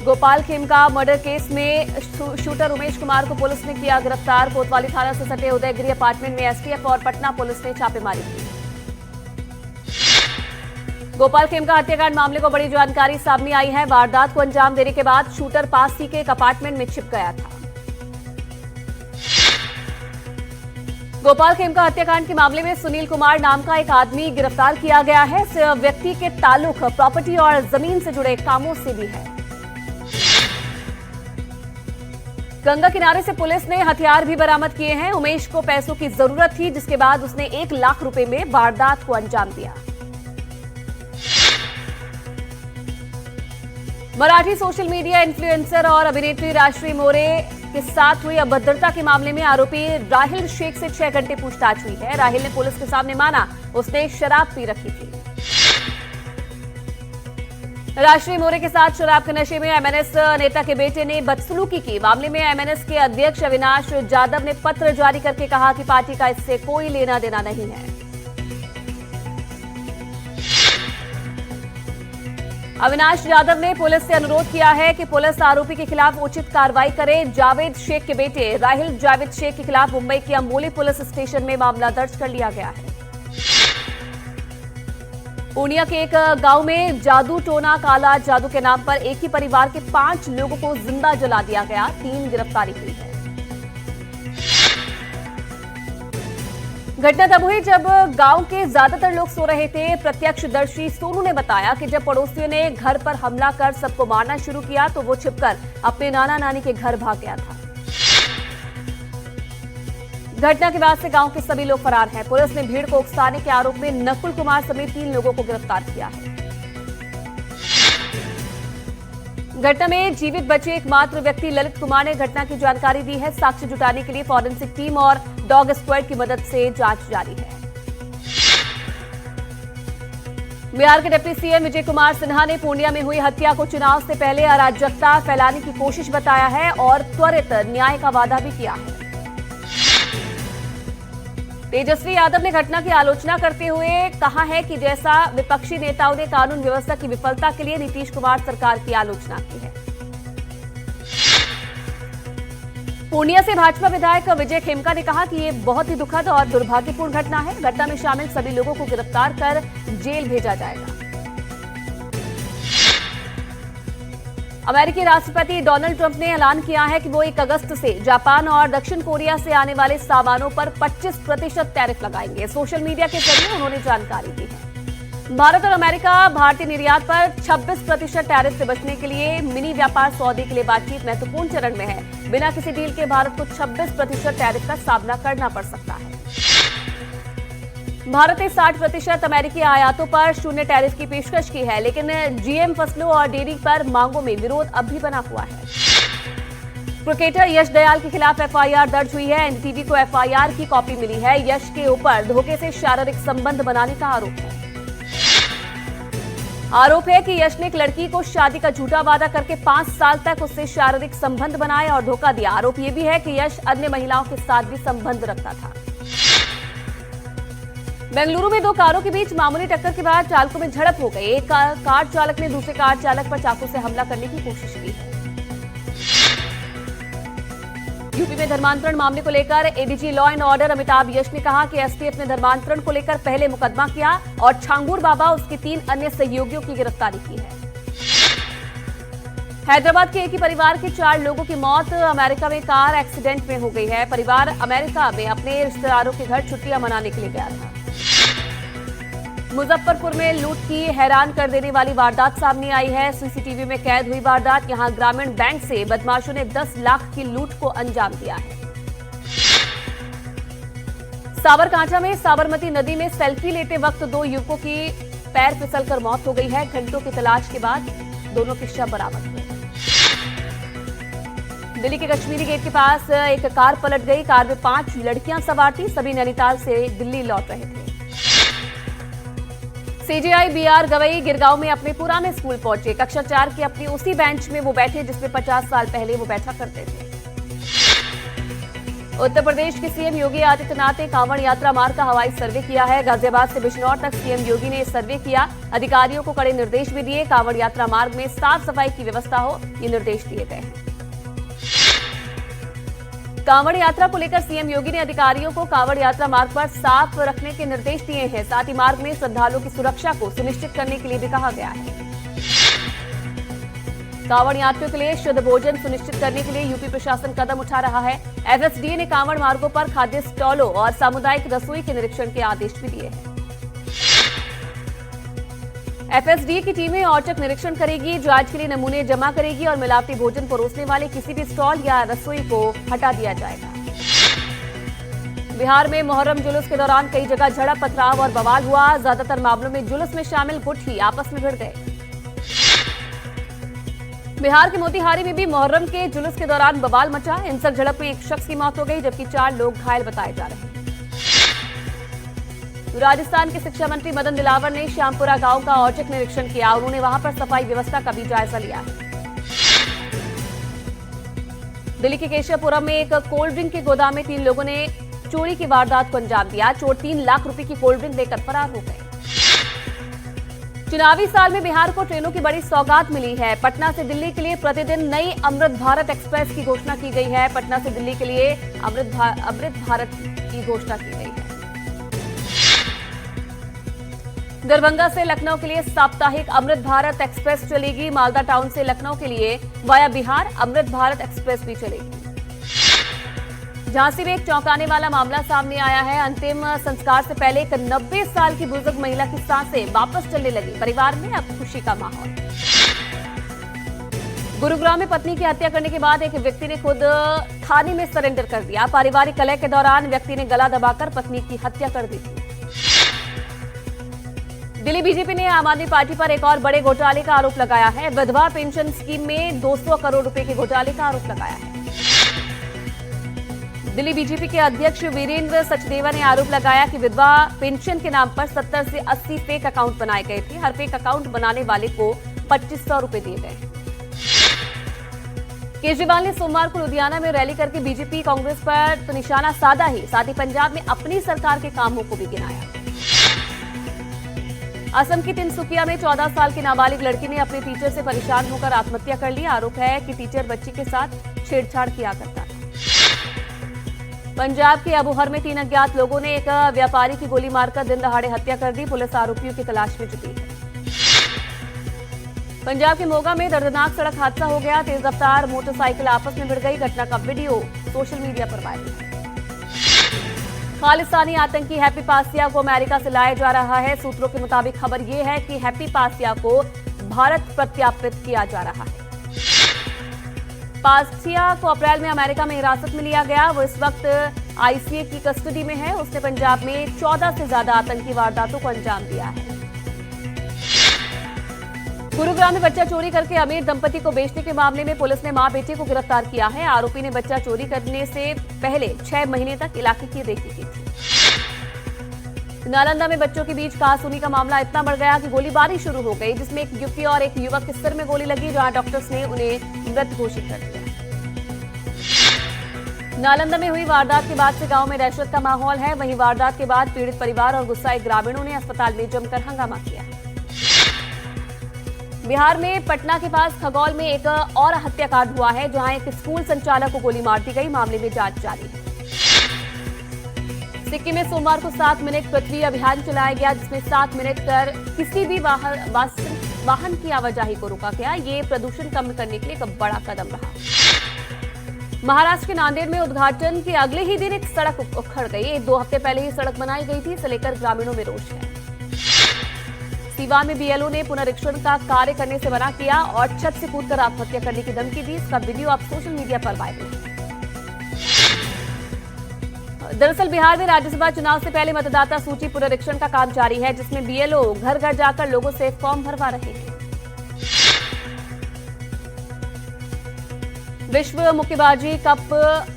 Gopal Khemka murder case में shooter Umesh Kumar को police ने किया गिरफ्तार। कोतवाली थाना से सटे उदयगिरी अपार्टमेंट में एसटीएफ और पटना पुलिस ने छापेमारी की। गोपाल खेमका हत्याकांड मामले को बड़ी जानकारी सामने आई है। वारदात को अंजाम देने के बाद शूटर पास ही के एक अपार्टमेंट में छिप गया था। गोपाल खेमका हत्याकांड के मामले में सुनील कुमार नाम का एक आदमी गिरफ्तार किया गया है। इस व्यक्ति के ताल्लुक प्रॉपर्टी और जमीन से जुड़े कामों से भी है। गंगा किनारे से पुलिस ने हथियार भी बरामद किए हैं। उमेश को पैसों की जरूरत थी, जिसके बाद उसने 1 लाख रुपए में वारदात को अंजाम दिया। मराठी सोशल मीडिया इन्फ्लुएंसर और अभिनेत्री राजश्री मोरे के साथ हुई अभद्रता के मामले में आरोपी राहिल शेख से 6 घंटे पूछताछ हुई है। राहिल ने पुलिस के सामने माना उसने शराब पी रखी थी। राजश्री मोरे के साथ शराब के नशे में एमएनएस नेता के बेटे ने बदसलूकी की। मामले में एमएनएस के अध्यक्ष अविनाश जाधव ने पत्र जारी करके कहा कि पार्टी का इससे कोई लेना देना नहीं है। अविनाश जाधव ने पुलिस से अनुरोध किया है कि पुलिस आरोपी के खिलाफ उचित कार्रवाई करे। जावेद शेख के बेटे राहिल जावेद शेख के खिलाफ मुंबई के अंबोली पुलिस स्टेशन में मामला दर्ज कर लिया गया है। पूर्णिया के एक गांव में जादू टोना काला जादू के नाम पर एक ही परिवार के 5 लोगों को जिंदा जला दिया गया। 3 गिरफ्तारी हुई है। घटना तब हुई जब गांव के ज्यादातर लोग सो रहे थे। प्रत्यक्षदर्शी सोनू ने बताया कि जब पड़ोसियों ने घर पर हमला कर सबको मारना शुरू किया तो वो छिपकर अपने नाना नानी के घर भाग गया था। घटना के बाद से गांव के सभी लोग फरार हैं। पुलिस ने भीड़ को उकसाने के आरोप में नकुल कुमार समेत 3 लोगों को गिरफ्तार किया है। घटना में जीवित बचे एकमात्र व्यक्ति ललित कुमार ने घटना की जानकारी दी है। साक्ष्य जुटाने के लिए फॉरेंसिक टीम और डॉग स्क्वाड की मदद से जांच जारी है। बिहार के डिप्टी सीएम विजय कुमार सिन्हा ने पूर्णिया में हुई हत्या को चुनाव से पहले अराजकता फैलाने की कोशिश बताया है और त्वरित न्याय का वादा भी किया है। तेजस्वी यादव ने घटना की आलोचना करते हुए कहा है कि जैसा विपक्षी नेताओं ने कानून व्यवस्था की विफलता के लिए नीतीश कुमार सरकार की आलोचना की है। पूर्णिया से भाजपा विधायक विजय खेमका ने कहा कि ये बहुत ही दुखद और दुर्भाग्यपूर्ण घटना है। घटना में शामिल सभी लोगों को गिरफ्तार कर जेल भेजा जाएगा। अमेरिकी राष्ट्रपति डोनाल्ड ट्रंप ने ऐलान किया है कि वो 1 अगस्त से जापान और दक्षिण कोरिया से आने वाले सामानों पर 25% टैरिफ लगाएंगे। सोशल मीडिया के जरिए उन्होंने जानकारी दी है। भारत और अमेरिका भारतीय निर्यात पर 26% टैरिफ से बचने के लिए मिनी व्यापार सौदे के लिए बातचीत महत्वपूर्ण चरण में है। बिना किसी डील के भारत को 26% टैरिफ का सामना करना पड़ सकता है। भारत ने 60% अमेरिकी आयातों पर 0 टैरिफ की पेशकश की है, लेकिन जीएम फसलों और डेयरी पर मांगों में विरोध अब भी बना हुआ है। क्रिकेटर यश दयाल के खिलाफ एफआईआर दर्ज हुई है। एनडीटीवी को एफआईआर की कॉपी मिली है। यश के ऊपर धोखे से शारीरिक संबंध बनाने का आरोप है। आरोप है कि यश ने एक लड़की को शादी का झूठा वादा करके 5 साल तक उससे शारीरिक संबंध बनाए और धोखा दिया। आरोप यह भी है कि यश अन्य महिलाओं के साथ भी संबंध रखता था। बेंगलुरु में 2 कारों के बीच मामूली टक्कर के बाद चालकों में झड़प हो गई। एक कार चालक ने दूसरे कार चालक पर चाकू से हमला करने की कोशिश की है। यूपी में धर्मांतरण मामले को लेकर ADG law and order Amitabh Yash ने कहा कि एसटीएफ ने धर्मांतरण को लेकर पहले मुकदमा किया और छांगूर बाबा उसके 3 अन्य सहयोगियों की गिरफ्तारी की है। हैदराबाद के एक ही परिवार के 4 लोगों की मौत अमेरिका में कार एक्सीडेंट में हो गई है। परिवार अमेरिका में अपने रिश्तेदारों के घर छुट्टियां मनाने के लिए गया था। मुजफ्फरपुर में लूट की हैरान कर देने वाली वारदात सामने आई है। सीसीटीवी में कैद हुई वारदात। यहां ग्रामीण बैंक से बदमाशों ने 10 लाख की लूट को अंजाम दिया है। साबरकांठा में साबरमती नदी में सेल्फी लेते वक्त 2 युवकों की पैर फिसलकर मौत हो गई है। घंटों की तलाश के बाद दोनों के शव बरामद हुए। दिल्ली के कश्मीरी गेट के पास एक कार पलट गई। कार में 5 लड़कियां सवार थी। सभी नैनीताल से दिल्ली लौट रहे थे। सीजेआई बीआर गवई गिरगांव में अपने पुराने स्कूल पहुंचे। कक्षा 4 के अपनी उसी बेंच में वो बैठे जिसमें 50 साल पहले वो बैठा करते थे। उत्तर प्रदेश के सीएम योगी आदित्यनाथ ने कांवड़ यात्रा मार्ग का हवाई सर्वे किया है। गाजियाबाद से बिजनौर तक सीएम योगी ने सर्वे किया। अधिकारियों को कड़े निर्देश भी दिए। कांवड़ यात्रा मार्ग में साफ सफाई की व्यवस्था हो, ये निर्देश दिए गए हैं। कांवड़ यात्रा को लेकर सीएम योगी ने अधिकारियों को कांवड़ यात्रा मार्ग पर साफ रखने के निर्देश दिए हैं। साथ ही मार्ग में श्रद्धालुओं की सुरक्षा को सुनिश्चित करने के लिए भी कहा गया है। कांवड़ यात्रियों के लिए शुद्ध भोजन सुनिश्चित करने के लिए यूपी प्रशासन कदम उठा रहा है। एफएसडी ने कांवड़ मार्गों पर खाद्य स्टॉलों और सामुदायिक रसोई के निरीक्षण के आदेश भी दिए हैं। एफएसडी की टीमें औचक निरीक्षण करेगी, जांच के लिए नमूने जमा करेगी और मिलावटी भोजन परोसने वाले किसी भी स्टॉल या रसोई को हटा दिया जाएगा। बिहार में मुहर्रम जुलूस के दौरान कई जगह झड़प, पथराव और बवाल हुआ। ज्यादातर मामलों में जुलूस में शामिल गुट ही आपस में भिड़ गए। बिहार के मोतिहारी में भी मुहर्रम के जुलूस के दौरान बवाल मचा। हिंसक झड़प में एक शख्स की मौत हो गई, जबकि 4 लोग घायल बताए जा रहे हैं। राजस्थान के शिक्षा मंत्री मदन दिलावर ने श्यामपुरा गांव का औचक निरीक्षण किया। उन्होंने वहां पर सफाई व्यवस्था का भी जायजा लिया। दिल्ली के केशवपुरम में एक कोल्ड ड्रिंक के गोदाम में 3 लोगों ने चोरी की वारदात को अंजाम दिया। चोर 3 लाख रुपए की कोल्ड ड्रिंक लेकर फरार हो गए। चुनावी साल में बिहार को ट्रेनों की बड़ी सौगात मिली है। पटना से दिल्ली के लिए प्रतिदिन नई अमृत भारत एक्सप्रेस की घोषणा की गई है। पटना से दिल्ली के लिए अमृत भारत की घोषणा की गई है। दरभंगा से लखनऊ के लिए साप्ताहिक अमृत भारत एक्सप्रेस चलेगी। मालदा टाउन से लखनऊ के लिए वाया बिहार अमृत भारत एक्सप्रेस भी चलेगी। झांसी में एक चौंकाने वाला मामला सामने आया है। अंतिम संस्कार से पहले एक 90 साल की बुजुर्ग महिला की सांसें वापस चलने लगी। परिवार में अब खुशी का माहौल। गुरुग्राम में पत्नी की हत्या करने के बाद एक व्यक्ति ने खुद थाने में सरेंडर कर दिया। पारिवारिक कलह के दौरान व्यक्ति ने गला दबाकर पत्नी की हत्या कर दी थी। दिल्ली बीजेपी ने आम आदमी पार्टी पर एक और बड़े घोटाले का आरोप लगाया है। विधवा पेंशन स्कीम में 200 करोड़ रुपए के घोटाले का आरोप लगाया है। दिल्ली बीजेपी के अध्यक्ष वीरेंद्र सचदेवा ने आरोप लगाया कि विधवा पेंशन के नाम पर 70 से 80 फेक अकाउंट बनाए गए थे। हर फेक अकाउंट बनाने वाले को 2500 रुपए दिए गए। केजरीवाल ने सोमवार को लुधियाना में रैली करके बीजेपी कांग्रेस पर तो निशाना साधा ही, साथ ही पंजाब में अपनी सरकार के कामों को भी गिनाया। असम की तिनसुकिया में 14 साल की नाबालिग लड़की ने अपने टीचर से परेशान होकर आत्महत्या कर ली। आरोप है कि टीचर बच्ची के साथ छेड़छाड़ किया करता था। पंजाब के अबोहर में 3 अज्ञात लोगों ने एक व्यापारी की गोली मारकर दिन दहाड़े हत्या कर दी। पुलिस आरोपियों की तलाश में जुटी है। पंजाब के मोगा में दर्दनाक सड़क हादसा हो गया। तेज रफ्तार मोटरसाइकिल आपस में भिड़ गई। घटना का वीडियो सोशल मीडिया पर वायरल है। खालिस्तानी आतंकी हैप्पी पासिया को अमेरिका से लाया जा रहा है। सूत्रों के मुताबिक खबर यह है कि हैप्पी पासिया को भारत प्रत्यार्पित किया जा रहा है। पासिया को अप्रैल में अमेरिका में हिरासत में लिया गया। वो इस वक्त आईसीए की कस्टडी में है। उसने पंजाब में 14 से ज्यादा आतंकी वारदातों को अंजाम दिया है। गुरुग्राम में बच्चा चोरी करके अमीर दंपति को बेचने के मामले में पुलिस ने मां बेटे को गिरफ्तार किया है। आरोपी ने बच्चा चोरी करने से पहले 6 महीने तक इलाके की रेकी की थी। नालंदा में बच्चों के बीच कहासुनी का मामला इतना बढ़ गया कि गोलीबारी शुरू हो गई, जिसमें एक युवती और एक युवक के सिर में गोली लगी, जहां डॉक्टर्स ने उन्हें मृत घोषित कर दिया। नालंदा में हुई वारदात के बाद से गांव में दहशत का माहौल है। वहीं वारदात के बाद पीड़ित परिवार और गुस्साए ग्रामीणों ने अस्पताल में जमकर हंगामा किया। बिहार में पटना के पास खगौल में एक और हत्याकांड हुआ है, जहां एक स्कूल संचालक को गोली मार दी गई। मामले में जांच जारी है। सिक्किम में सोमवार को 7 मिनट पृथ्वी अभियान चलाया गया, जिसमें 7 मिनट कर किसी भी वाहन की आवाजाही को रोका गया। ये प्रदूषण कम करने के लिए एक बड़ा कदम रहा। महाराष्ट्र के नांदेड़ में उद्घाटन के अगले ही दिन एक सड़क उखड़ गई। 2 हफ्ते पहले ही सड़क बनाई गई थी। इसे लेकर ग्रामीणों में रोष है। सीवान में बीएलओ ने पुनरीक्षण का कार्य करने से मना किया और छत से कूदकर आत्महत्या करने की धमकी दी। इसका वीडियो अब सोशल मीडिया पर वायरल है। दरअसल बिहार में राज्यसभा चुनाव से पहले मतदाता सूची पुनरीक्षण का काम जारी है, जिसमें बीएलओ घर घर जाकर लोगों से फॉर्म भरवा रहे हैं। विश्व मुक्केबाजी कप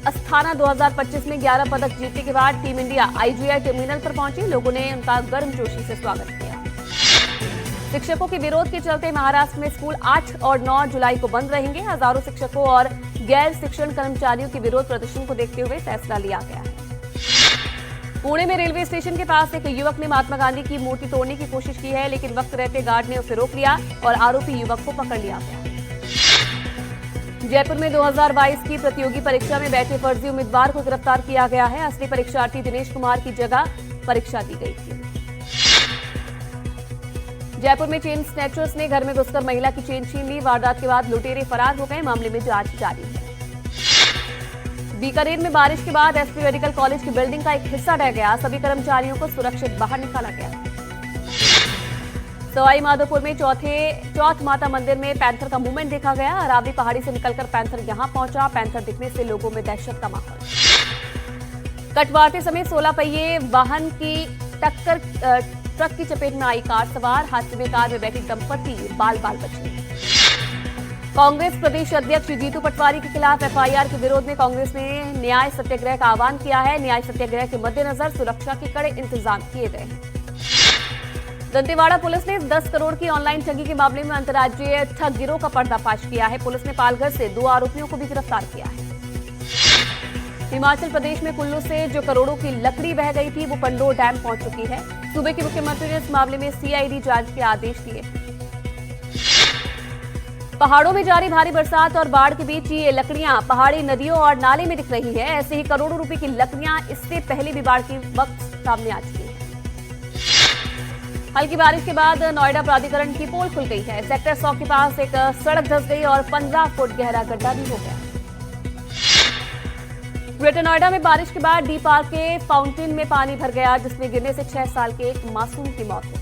अस्थाना 2025 में 11 पदक जीतने के बाद टीम इंडिया आईजीआई टर्मिनल पर पहुंची। लोगों ने उनका गर्मजोशी से स्वागत किया। शिक्षकों के विरोध के चलते महाराष्ट्र में स्कूल 8 और 9 जुलाई को बंद रहेंगे। हजारों शिक्षकों और गैर शिक्षण कर्मचारियों के विरोध प्रदर्शन को देखते हुए फैसला लिया गया है। पुणे में रेलवे स्टेशन के पास एक युवक ने महात्मा गांधी की मूर्ति तोड़ने की कोशिश की है, लेकिन वक्त रहते गार्ड ने उसे रोक लिया और आरोपी युवक को पकड़ लिया गया। जयपुर में 2022 की प्रतियोगी परीक्षा में बैठे फर्जी उम्मीदवार को गिरफ्तार किया गया है। असली परीक्षार्थी दिनेश कुमार की जगह परीक्षा दी गई थी। जयपुर में चेन स्नैचर्स ने घर में घुसकर महिला की चेन छीन ली। वारदात के बाद लुटेरे फरार हो गए। मामले में जांच जारी है। बीकानेर में बारिश के बाद एसपी मेडिकल कॉलेज की बिल्डिंग का एक हिस्सा ढह गया। सभी कर्मचारियों को सुरक्षित बाहर निकाला गया। सवाई माधोपुर में चौथ माता मंदिर में पैंथर का मूवमेंट देखा गया। अरावली पहाड़ी से निकलकर पैंथर यहां पहुंचा। पैंथर दिखने से लोगों में दहशत का माहौल। कटवारते समय 16 पहिए वाहन की टक्कर ट्रक की चपेट में आई कार सवार। हादसे में कार में बैठी दंपति बाल बाल बचे। कांग्रेस प्रदेश अध्यक्ष जीतू पटवारी के खिलाफ एफआईआर के विरोध में कांग्रेस ने न्याय सत्याग्रह का आह्वान किया है। न्याय सत्याग्रह के मद्देनजर सुरक्षा के कड़े इंतजाम किए गए हैं। दंतेवाड़ा पुलिस ने 10 करोड़ की ऑनलाइन ठगी के मामले में अंतर्राज्यीय ठग गिरोह का पर्दाफाश किया है। पुलिस ने पालघर से 2 आरोपियों को भी गिरफ्तार किया है। हिमाचल प्रदेश में कुल्लू से जो करोड़ों की लकड़ी बह गई थी वो पंडोर डैम पहुंच चुकी है। सूबे के मुख्यमंत्री ने इस मामले में सीआईडी जांच के आदेश दिए। पहाड़ों में जारी भारी बरसात और बाढ़ के बीच ये लकड़ियां पहाड़ी नदियों और नाले में दिख रही है। ऐसे ही करोड़ों रुपए की लकड़ियां इससे पहले भी बाढ़ के वक्त सामने आ चुकी है। हल्की बारिश के बाद नोएडा प्राधिकरण की पोल खुल गई है। सेक्टर 100 के पास एक सड़क धंस गई और 15 फुट गहरा गड्ढा भी हो गया। ग्रेटर नोएडा में बारिश के बाद डी पार्क के फाउंटेन में पानी भर गया, जिसमें गिरने से 6 साल के एक मासूम की मौत हो गई।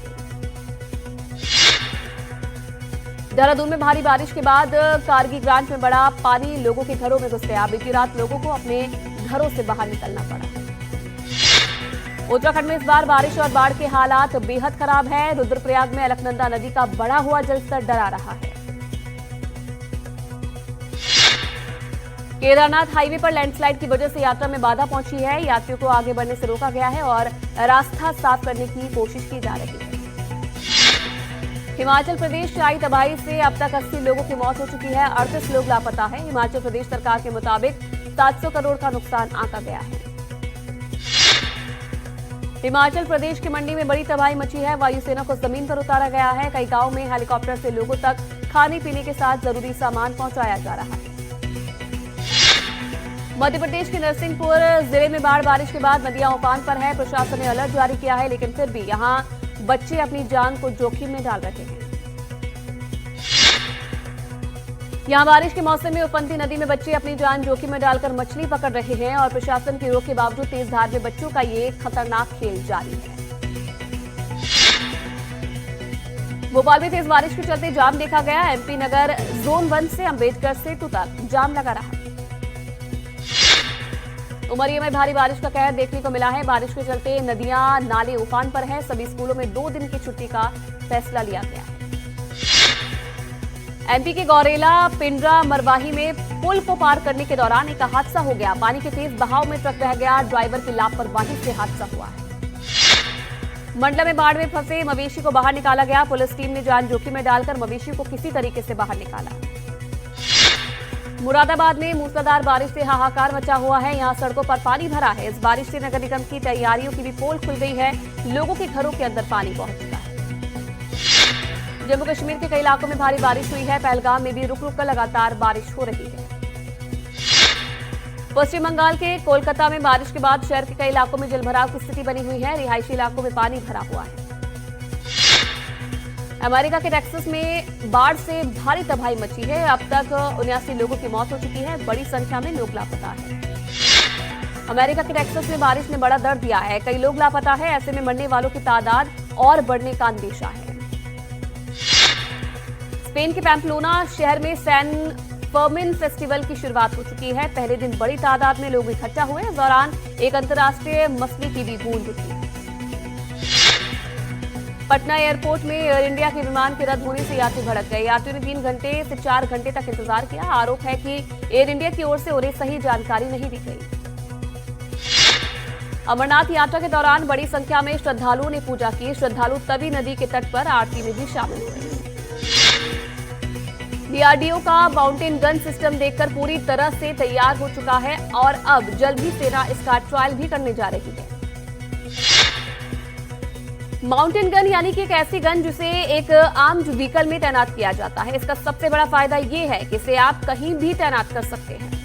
देहरादून में भारी बारिश के बाद कारगी ग्रांट में बड़ा पानी लोगों के घरों में घुस गया। बीती रात लोगों को अपने घरों से बाहर निकलना पड़ा। उत्तराखंड में इस बार बारिश और बाढ़ के हालात बेहद खराब है। रुद्रप्रयाग में अलकनंदा नदी का बढ़ा हुआ जलस्तर डरा रहा है। केदारनाथ हाईवे पर लैंडस्लाइड की वजह से यात्रा में बाधा पहुंची है। यात्रियों को आगे बढ़ने से रोका गया है और रास्ता साफ करने की कोशिश की जा रही है। हिमाचल प्रदेश में आई तबाही से अब तक 80 लोगों की मौत हो चुकी है। 38 लोग लापता हैं। हिमाचल प्रदेश सरकार के मुताबिक 700 करोड़ का नुकसान आंका गया है। हिमाचल प्रदेश की मंडी में बड़ी तबाही मची है। वायुसेना को जमीन पर उतारा गया है। कई गांवों में हेलीकॉप्टर से लोगों तक खाने पीने के साथ जरूरी सामान पहुंचाया जा रहा है। मध्य प्रदेश के नरसिंहपुर जिले में बारिश के बाद नदियां उफान पर है। प्रशासन ने अलर्ट जारी किया है, लेकिन फिर भी यहां बच्चे अपनी जान को जोखिम में डाल रहे हैं। यहां बारिश के मौसम में उफनती नदी में बच्चे अपनी जान जोखिम में डालकर मछली पकड़ रहे हैं और प्रशासन की रोक के बावजूद तेज धार में बच्चों का ये खतरनाक खेल जारी है। भोपाल में तेज बारिश के चलते जाम देखा गया। एमपी नगर जोन 1 से अंबेडकर सेतु तक जाम लगा रहा। उमरिया में भारी बारिश का कहर देखने को मिला है। बारिश के चलते नदियां नाले उफान पर है। सभी स्कूलों में 2 दिन की छुट्टी का फैसला लिया गया है। एमपी के गौरेला पिंडरा मरवाही में पुल को पार करने के दौरान एक हादसा हो गया। पानी के तेज बहाव में ट्रक बह गया। ड्राइवर की लापरवाही से हादसा हुआ है। मंडला में बाढ़ में फंसे मवेशी को बाहर निकाला गया। पुलिस टीम ने जान जोखिम में डालकर मवेशी को किसी तरीके से बाहर निकाला। मुरादाबाद में मूसलाधार बारिश से हाहाकार मचा हुआ है। यहां सड़कों पर पानी भरा है। इस बारिश से नगर निगम की तैयारियों की भी पोल खुल गई है। लोगों के घरों के अंदर पानी पहुंच चुका है। जम्मू कश्मीर के कई इलाकों में भारी बारिश हुई है। पहलगाम में भी रुक रुक कर लगातार बारिश हो रही है। पश्चिम बंगाल के कोलकाता में बारिश के बाद शहर के कई इलाकों में जलभराव की स्थिति बनी हुई है। रिहायशी इलाकों में पानी भरा हुआ है। अमेरिका के टेक्सास में बाढ़ से भारी तबाही मची है। अब तक 79 लोगों की मौत हो चुकी है। बड़ी संख्या में लोग लापता हैं। अमेरिका के टेक्सास में बारिश ने बड़ा दर्द दिया है। कई लोग लापता है। ऐसे में मरने वालों की तादाद और बढ़ने का अंदेशा है। स्पेन के पैम्पलोना शहर में सैन फर्मिन फेस्टिवल की शुरुआत हो चुकी है। पहले दिन बड़ी तादाद में लोग इकट्ठा हुए। इस दौरान एक अंतर्राष्ट्रीय मछली की भी गूंज उठी। पटना एयरपोर्ट में एयर इंडिया के विमान के रद्द होने से यात्री भड़क गए। यात्रियों ने 3 घंटे से 4 घंटे तक इंतजार किया। आरोप है कि एयर इंडिया की ओर से उन्हें सही जानकारी नहीं दी गई। अमरनाथ यात्रा के दौरान बड़ी संख्या में श्रद्धालुओं ने पूजा की। श्रद्धालु तवी नदी के तट पर आरती में भी शामिल हुए। डीआरडीओ का माउंटेन गन सिस्टम देखकर पूरी तरह से तैयार हो चुका है और अब जल्द ही सेना इसका ट्रायल भी करने जा रही है। माउंटेन गन यानी कि एक ऐसी गन जिसे एक आर्म्ड व्हीकल में तैनात किया जाता है। इसका सबसे बड़ा फायदा यह है कि इसे आप कहीं भी तैनात कर सकते हैं।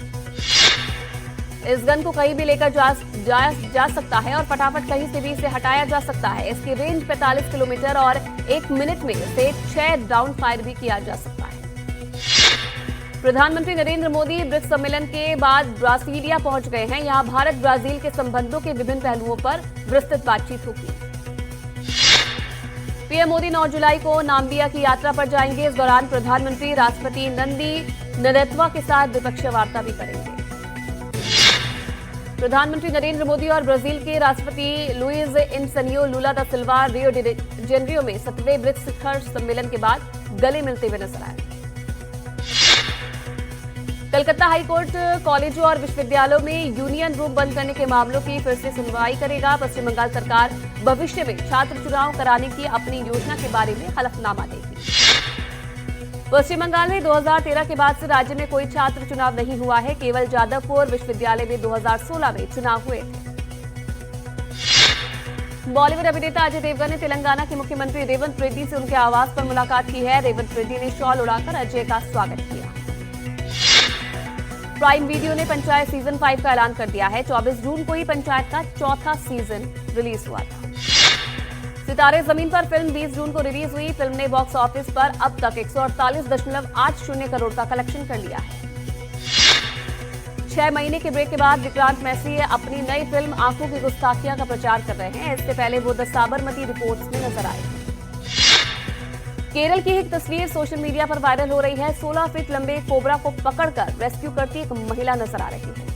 इस गन को कहीं भी लेकर जा सकता है और फटाफट कहीं से भी इसे हटाया जा सकता है। इसकी रेंज 45 किलोमीटर और 1 मिनट में इसे 6 राउंड फायर भी किया जा सकता है। प्रधानमंत्री नरेंद्र मोदी ब्रिक्स सम्मेलन के बाद ब्रासीलिया पहुंच गए हैं। यहां भारत ब्राजील के संबंधों के विभिन्न पहलुओं पर विस्तृत बातचीत होगी। पीएम मोदी 9 जुलाई को नाम्बिया की यात्रा पर जाएंगे। इस दौरान प्रधानमंत्री राष्ट्रपति नंदी नदैत्वा के साथ द्विपक्षीय वार्ता भी करेंगे। प्रधानमंत्री नरेंद्र मोदी और ब्राजील के राष्ट्रपति लुइज इनसनियो लुला दा सिल्वा रियो डी जेनेरियो में 7वें ब्रिक्स शिखर सम्मेलन के बाद गले मिलते हुए नजर आए। कलकत्ता हाईकोर्ट कॉलेजों और विश्वविद्यालयों में यूनियन रूम बंद करने के मामलों की फिर से सुनवाई करेगा। पश्चिम बंगाल सरकार भविष्य में छात्र चुनाव कराने की अपनी योजना के बारे में हलफनामा देगी। पश्चिम बंगाल में 2013 के बाद से राज्य में कोई छात्र चुनाव नहीं हुआ है। केवल जादवपुर विश्वविद्यालय में 2016 में चुनाव हुए थे। बॉलीवुड अभिनेता अजय देवगन ने तेलंगाना के मुख्यमंत्री रेवंत रेड्डी से उनके आवास पर मुलाकात की है। रेवंत रेड्डी ने शॉल उड़ाकर अजय का स्वागत किया। प्राइम वीडियो ने पंचायत सीजन 5 का ऐलान कर दिया है। 24 जून को ही पंचायत का चौथा सीजन रिलीज हुआ था। सितारे जमीन पर फिल्म 20 जून को रिलीज हुई। फिल्म ने बॉक्स ऑफिस पर अब तक 148.80 करोड़ का कलेक्शन कर लिया है। 6 महीने के ब्रेक के बाद विक्रांत मैसी अपनी नई फिल्म आंखों की गुस्ताखियां का प्रचार कर रहे हैं। इससे पहले वो द साबरमती रिपोर्ट्स में नजर आए। केरल की एक तस्वीर सोशल मीडिया पर वायरल हो रही है। 16 फीट लंबे कोबरा को पकड़कर रेस्क्यू करती एक महिला नजर आ रही है।